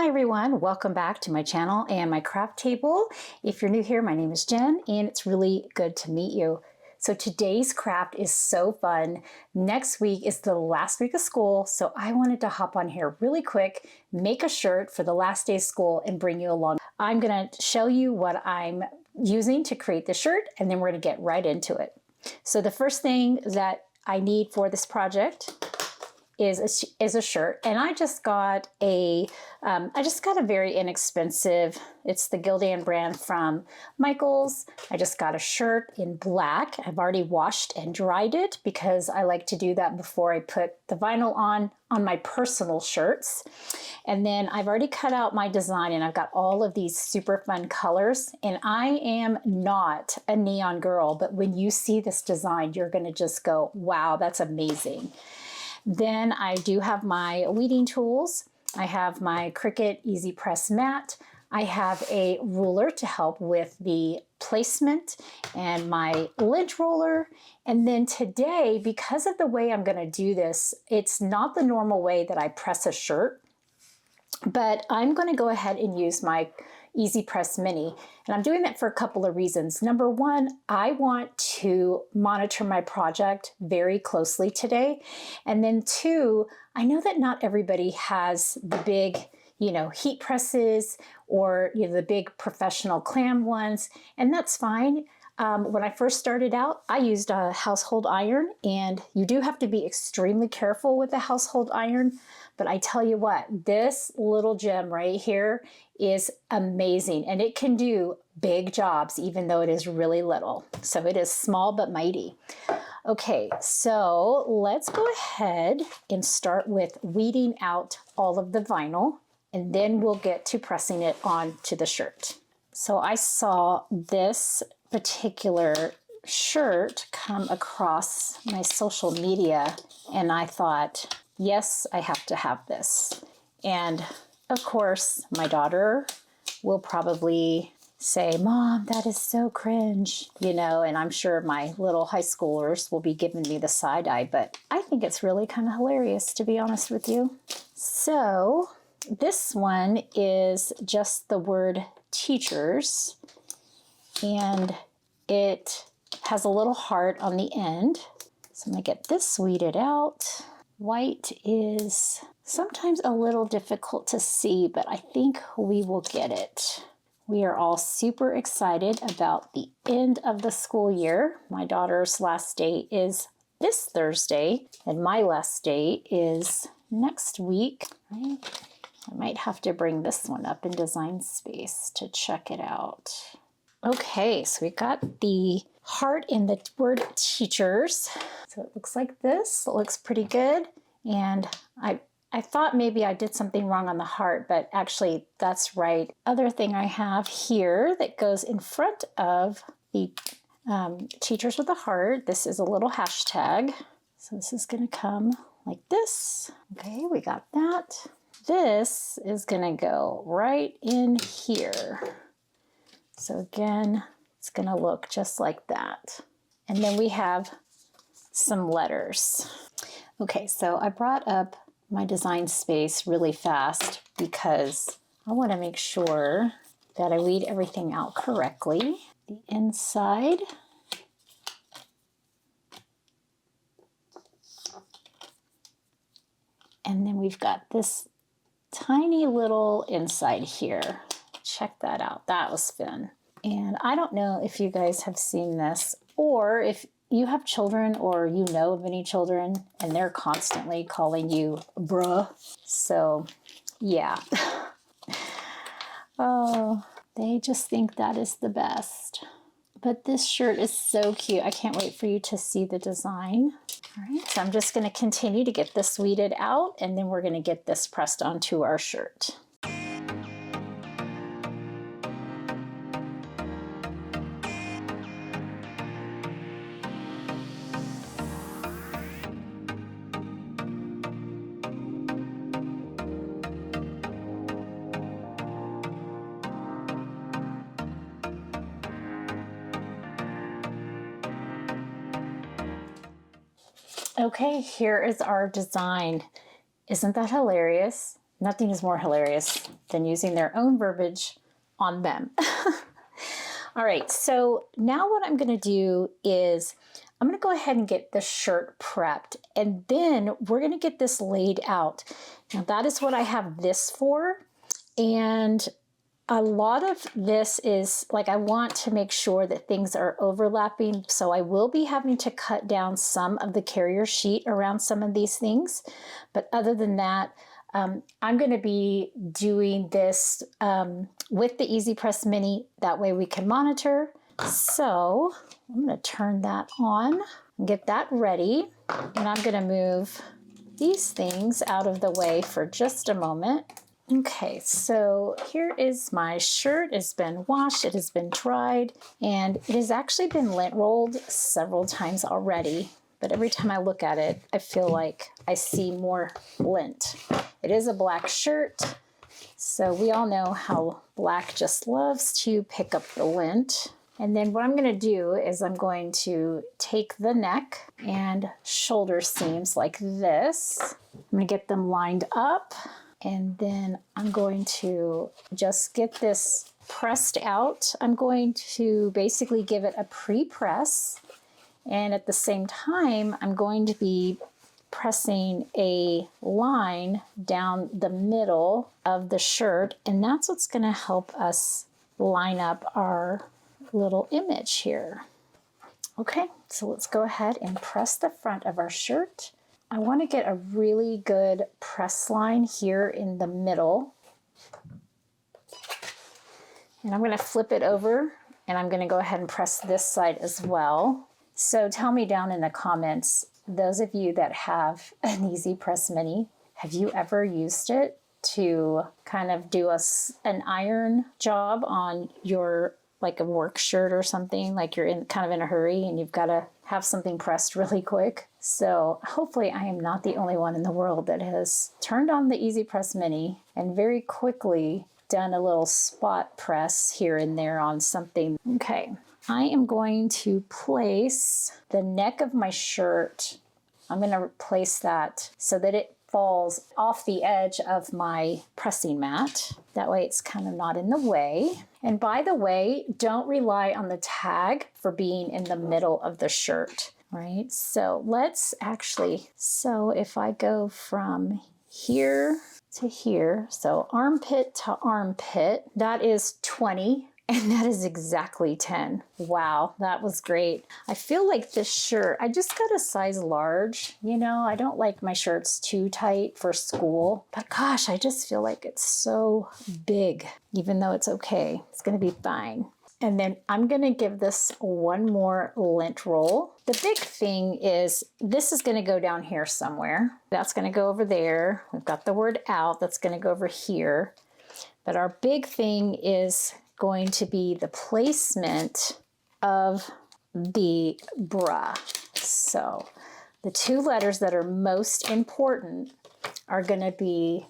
Hi everyone, welcome back to my channel and my craft table. If you're new here, my name is Jen and it's really good to meet you. So today's craft is so fun. Next week is the last week of school, so I wanted to hop on here really quick, make a shirt for the last day of school and bring you along. I'm gonna show you what I'm using to create the shirt and then we're gonna get right into it. So the first thing that I need for this project is a shirt, and I just got a very inexpensive, it's the Gildan brand from Michaels. I just got a shirt in black. I've already washed and dried it because I like to do that before I put the vinyl on my personal shirts. And then I've already cut out my design and I've got all of these super fun colors, and I am not a neon girl, but when you see this design, you're gonna just go, wow, that's amazing. Then I do have my weeding tools. I have my Cricut Easy Press mat. I have a ruler to help with the placement and my lint roller. And then today, because of the way I'm gonna do this, it's not the normal way that I press a shirt, but I'm gonna go ahead and use my Easy Press Mini. And I'm doing that for a couple of reasons. Number one, I want to monitor my project very closely today. And then two, I know that not everybody has the big, heat presses or the big professional clam ones, and that's fine. When I first started out, I used a household iron, and you do have to be extremely careful with the household iron. But I tell you what, this little gem right here is amazing, and it can do big jobs even though it is really little. So it is small but mighty. Okay, so let's go ahead and start with weeding out all of the vinyl, and then we'll get to pressing it onto the shirt. So I saw this particular shirt come across my social media, and I thought, yes, I have to have this. And of course, my daughter will probably say, Mom, that is so cringe, and I'm sure my little high schoolers will be giving me the side eye, but I think it's really kind of hilarious, to be honest with you. So this one is just the word teachers, and it has a little heart on the end. So I'm gonna get this weeded out. White is sometimes a little difficult to see, but I think we will get it. We are all super excited about the end of the school year. My daughter's last day is this Thursday, and my last day is next week. Right? I might have to bring this one up in Design Space to check it out. Okay, so we got the heart in the word teachers. So it looks like this. It looks pretty good. And I thought maybe I did something wrong on the heart, but actually that's right. Other thing I have here that goes in front of the teachers with a heart, this is a little hashtag. So this is gonna come like this. Okay, we got that. This is gonna go right in here. So again, it's gonna look just like that. And then we have some letters. Okay, so I brought up my Design Space really fast because I wanna make sure that I weed everything out correctly. The inside. And then we've got this tiny little inside here. Check that out, that was fun. And I don't know if you guys have seen this, or if you have children or you know of any children and they're constantly calling you bruh. So yeah. Oh, they just think that is the best. But this shirt is so cute. I can't wait for you to see the design. All right, so I'm just gonna continue to get this weeded out, and then we're gonna get this pressed onto our shirt. Okay, here is our design. Isn't that hilarious? Nothing is more hilarious than using their own verbiage on them. All right, so now what I'm gonna do is I'm gonna go ahead and get the shirt prepped, and then we're gonna get this laid out. Now that is what I have this for, and a lot of this is like, I want to make sure that things are overlapping, so I will be having to cut down some of the carrier sheet around some of these things, but other than that, I'm going to be doing this with the Easy Press Mini. That way we can monitor. So I'm going to turn that on and get that ready. And I'm going to move these things out of the way for just a moment. Okay, so here is my shirt. It's been washed, it has been dried, and it has actually been lint rolled several times already. But every time I look at it, I feel like I see more lint. It is a black shirt, so we all know how black just loves to pick up the lint. And then what I'm going to do is I'm going to take the neck and shoulder seams like this. I'm going to get them lined up, and then I'm going to just get this pressed out. I'm going to basically give it a pre-press. And at the same time, I'm going to be pressing a line down the middle of the shirt, and that's what's going to help us line up our little image here. Okay, so let's go ahead and press the front of our shirt. I want to get a really good press line here in the middle. And I'm going to flip it over, and I'm going to go ahead and press this side as well. So tell me down in the comments, those of you that have an Easy Press Mini, have you ever used it to kind of do an iron job on your, like a work shirt or something, like you're kind of in a hurry and you've got to have something pressed really quick? So hopefully I am not the only one in the world that has turned on the Easy Press Mini and very quickly done a little spot press here and there on something. Okay. I am going to place the neck of my shirt. I'm going to place that so that it falls off the edge of my pressing mat. That way it's kind of not in the way. And by the way, don't rely on the tag for being in the middle of the shirt, right? So let's actually, so if I go from here to here, so armpit to armpit, that is 20. And that is exactly 10. Wow, that was great. I feel like this shirt, I just got a size large. You know, I don't like my shirts too tight for school, but gosh, I just feel like it's so big, even though it's okay. It's gonna be fine. And then I'm gonna give this one more lint roll. The big thing is this is gonna go down here somewhere. That's gonna go over there. We've got the word out, that's gonna go over here. But our big thing is going to be the placement of the bra. So the two letters that are most important are going to be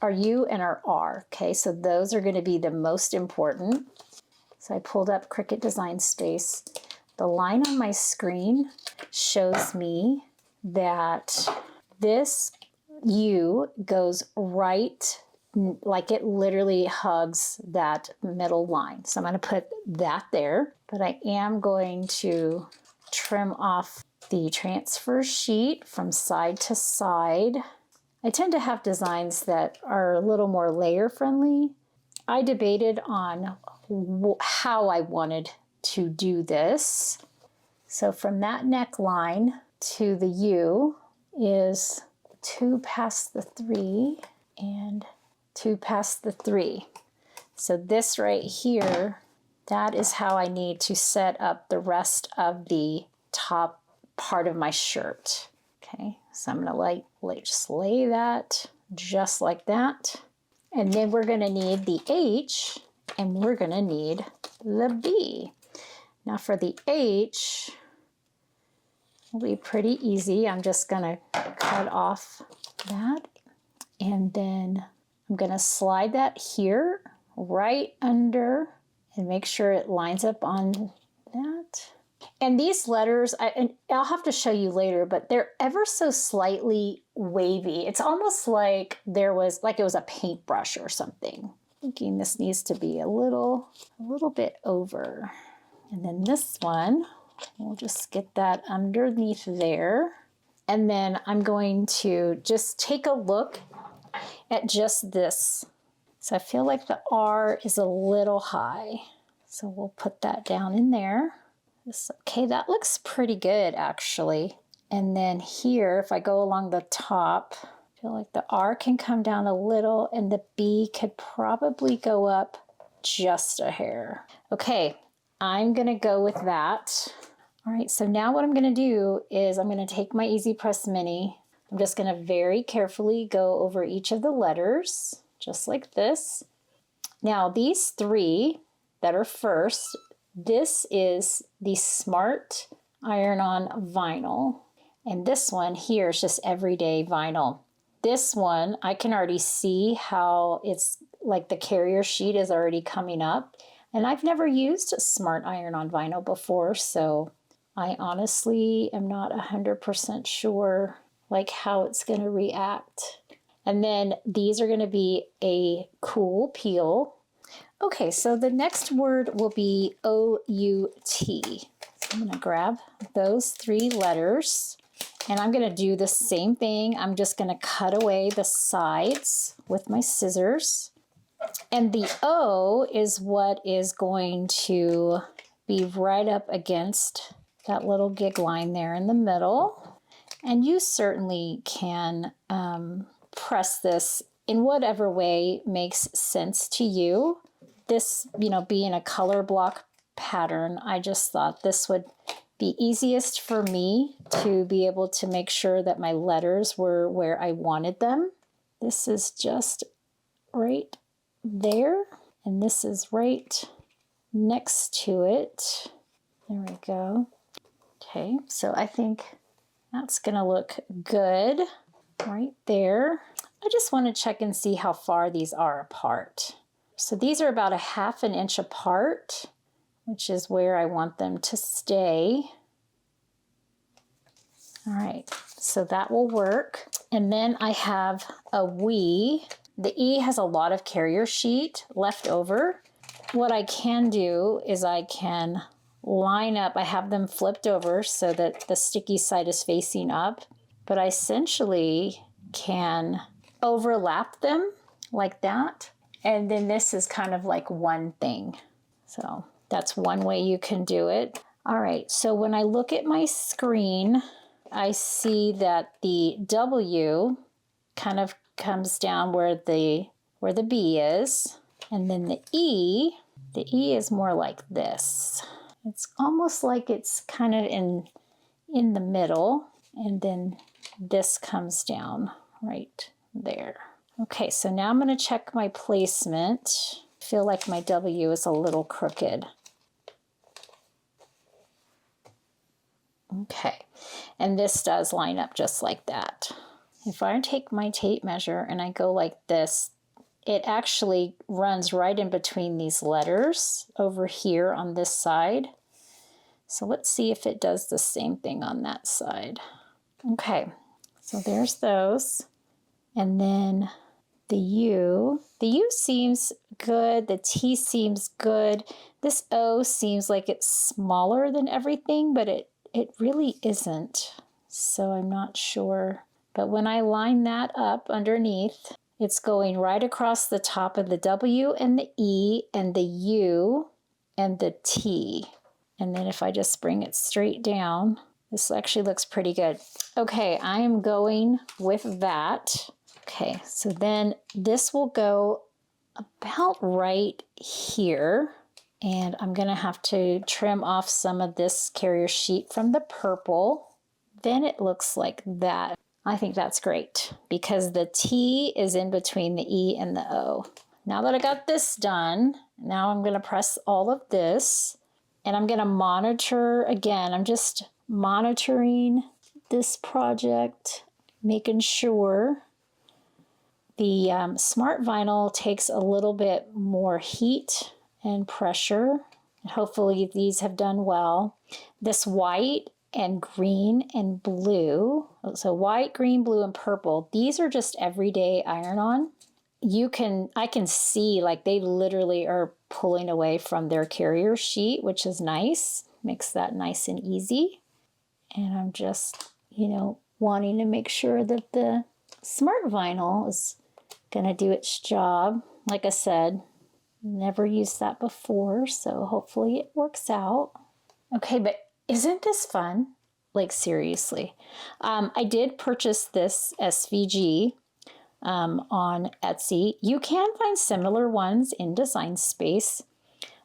our U and our R. Okay, so those are going to be the most important. So I pulled up Cricut Design Space. The line on my screen shows me that this U goes right, like it literally hugs that middle line. So I'm going to put that there, but I am going to trim off the transfer sheet from side to side. I tend to have designs that are a little more layer friendly. I debated on how I wanted to do this. So from that neckline to the U is 2 past the 3 and 2 past the 3. So this right here, that is how I need to set up the rest of the top part of my shirt. Okay, so I'm gonna just lay that just like that. And then we're gonna need the H and we're gonna need the B. Now for the H, it'll be pretty easy. I'm just gonna cut off that, and then I'm going to slide that here right under and make sure it lines up on that. And these letters, and I'll have to show you later, but they're ever so slightly wavy. It's almost like it was a paintbrush or something. Thinking this needs to be a little bit over. And then this one, we'll just get that underneath there. And then I'm going to just take a look at just this. So I feel like the R is a little high. So we'll put that down in there. Okay, that looks pretty good actually. And then here, if I go along the top, I feel like the R can come down a little and the B could probably go up just a hair. Okay, I'm gonna go with that. All right, so now what I'm gonna do is I'm gonna take my Easy Press Mini. I'm just gonna very carefully go over each of the letters, just like this. Now these three that are first, this is the Smart Iron-On Vinyl. And this one here is just everyday vinyl. This one, I can already see how it's like the carrier sheet is already coming up. And I've never used Smart Iron-On Vinyl before, so I honestly am not 100% sure like how it's going to react. And then these are going to be a cool peel. Okay, so the next word will be O-U-T. So I'm going to grab those three letters and I'm going to do the same thing. I'm just going to cut away the sides with my scissors. And the O is what is going to be right up against that little gig line there in the middle. And you certainly can press this in whatever way makes sense to you. This, being a color block pattern, I just thought this would be easiest for me to be able to make sure that my letters were where I wanted them. This is just right there, and this is right next to it. There we go. Okay, so I think that's gonna look good right there. I just want to check and see how far these are apart. So these are about 1/2 inch apart, which is where I want them to stay. All right, so that will work. And then I have a WE. The E has a lot of carrier sheet left over. What I can do is I can line up, I have them flipped over so that the sticky side is facing up, but I essentially can overlap them like that. And then this is kind of like one thing. So that's one way you can do it. All right, so when I look at my screen, I see that the W kind of comes down where the B is. And then the E is more like this. It's almost like it's kind of in the middle. And then this comes down right there. Okay, so now I'm going to check my placement. I feel like my W is a little crooked. Okay, and this does line up just like that. If I take my tape measure and I go like this, it actually runs right in between these letters over here on this side. So let's see if it does the same thing on that side. Okay, so there's those. And then the U seems good, the T seems good. This O seems like it's smaller than everything, but it really isn't. So I'm not sure. But when I line that up underneath, it's going right across the top of the W and the E and the U and the T. And then if I just bring it straight down, this actually looks pretty good. Okay, I am going with that. Okay, so then this will go about right here. And I'm gonna have to trim off some of this carrier sheet from the purple. Then it looks like that. I think that's great because the T is in between the E and the O. Now that I got this done, now I'm gonna press all of this and I'm gonna monitor again. I'm just monitoring this project, making sure. The Smart Vinyl takes a little bit more heat and pressure Hopefully these have done well. This white and green and blue, so white, green, blue, and purple, these are just everyday iron-on. I can see like they literally are pulling away from their carrier sheet, which is nice. Makes that nice and easy. And I'm just, wanting to make sure that the smart vinyl is gonna do its job. Like I said, never used that before, so hopefully it works out. Okay, but isn't this fun? Like seriously. I did purchase this SVG on Etsy. You can find similar ones in Design Space,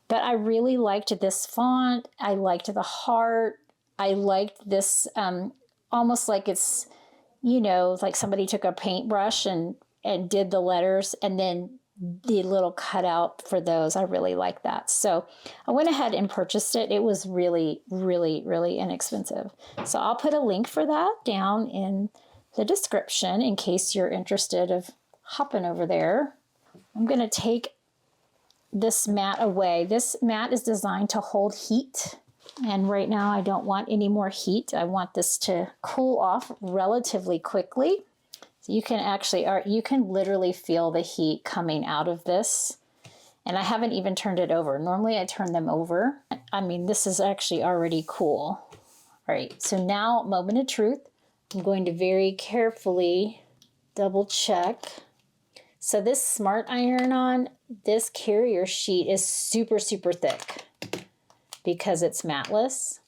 but I really liked this font. I liked the heart. I liked this almost like it's, like somebody took a paintbrush and did the letters and then the little cutout for those. I really like that. So I went ahead and purchased it. It was really, really, really inexpensive. So I'll put a link for that down in the description in case you're interested of hopping over there. I'm going to take this mat away. This mat is designed to hold heat. And right now I don't want any more heat. I want this to cool off relatively quickly. So you can literally feel the heat coming out of this. And I haven't even turned it over. Normally I turn them over. I mean, this is actually already cool. All right, so now, moment of truth. I'm going to very carefully double check. So this smart iron-on, this carrier sheet is super, super thick because it's matless.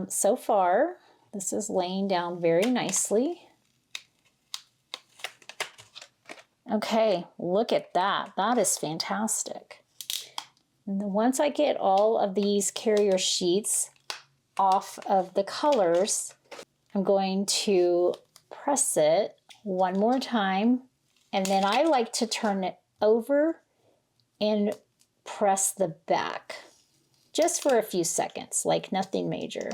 So far, this is laying down very nicely. Okay, look at that. That is fantastic. And then once I get all of these carrier sheets off of the colors, I'm going to press it one more time. And then I like to turn it over and press the back just for a few seconds, like nothing major.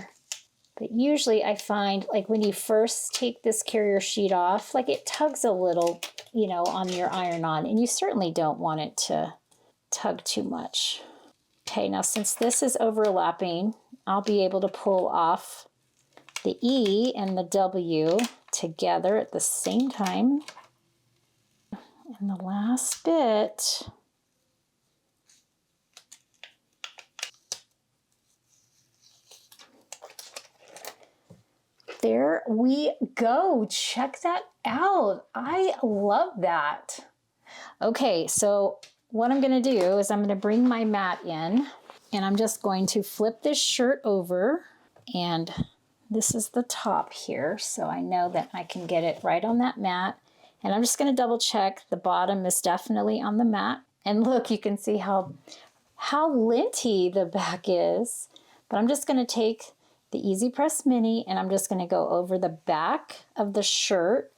But usually I find like when you first take this carrier sheet off, like it tugs a little, on your iron-on, and you certainly don't want it to tug too much. Okay, now since this is overlapping, I'll be able to pull off the E and the W together at the same time. And the last bit, there we go. Check that out. I love that. Okay, so what I'm going to do is I'm going to bring my mat in, and I'm just going to flip this shirt over, and this is the top here, so I know that I can get it right on that mat. And I'm just going to double check the bottom is definitely on the mat. And look, you can see how linty the back is. But I'm just going to take the Easy Press Mini and I'm just going to go over the back of the shirt.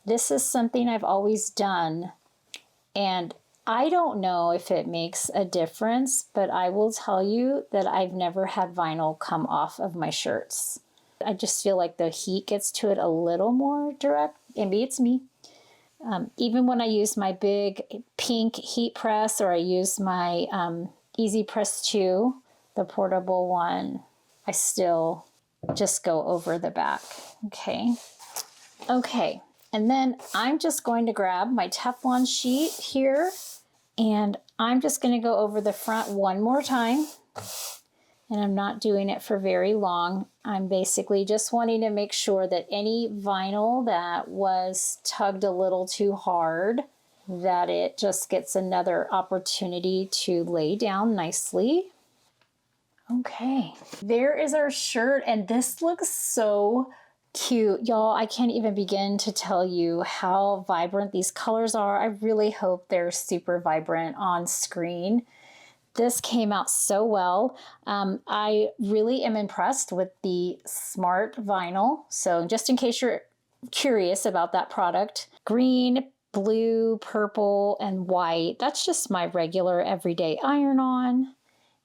This is something I've always done, and I don't know if it makes a difference, but I will tell you that I've never had vinyl come off of my shirts. I just feel like the heat gets to it a little more direct. Maybe it's me. Even when I use my big pink heat press, or I use my Easy Press 2, the portable one, I still just go over the back. Okay, and then I'm just going to grab my Teflon sheet here, and I'm just going to go over the front one more time. And I'm not doing it for very long. I'm basically just wanting to make sure that any vinyl that was tugged a little too hard, that it just gets another opportunity to lay down nicely. Okay, there is our shirt, and this looks so cute. Y'all, I can't even begin to tell you how vibrant these colors are. I really hope they're super vibrant on screen. This came out so well. I really am impressed with the smart vinyl. So just in case you're curious about that product, green, blue, purple, and white. That's just my regular everyday iron-on.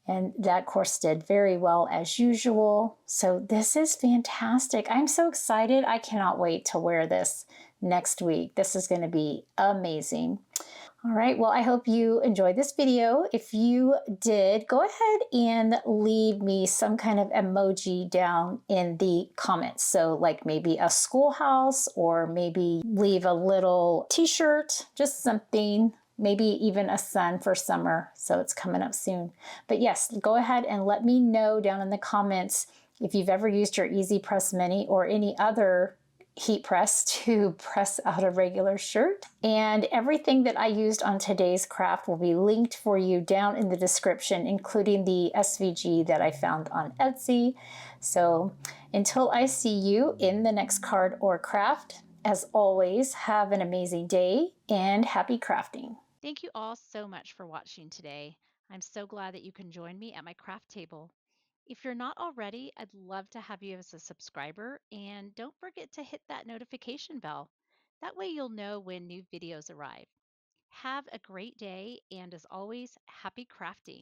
And that course did very well as usual. So this is fantastic. I'm so excited. I cannot wait to wear this next week. This is going to be amazing. All right, well, I hope you enjoyed this video. If you did, go ahead and leave me some kind of emoji down in the comments. So like maybe a schoolhouse, or maybe leave a little t-shirt, just something, maybe even a sun for summer. So it's coming up soon. But yes, go ahead and let me know down in the comments if you've ever used your Easy Press Mini or any other heat press to press out a regular shirt. And everything that I used on today's craft will be linked for you down in the description, including the SVG that I found on Etsy. So until I see you in the next card or craft, as always, have an amazing day and happy crafting. Thank you all so much for watching today. I'm so glad that you can join me at my craft table. If you're not already, I'd love to have you as a subscriber, and don't forget to hit that notification bell. That way you'll know when new videos arrive. Have a great day, and as always, happy crafting.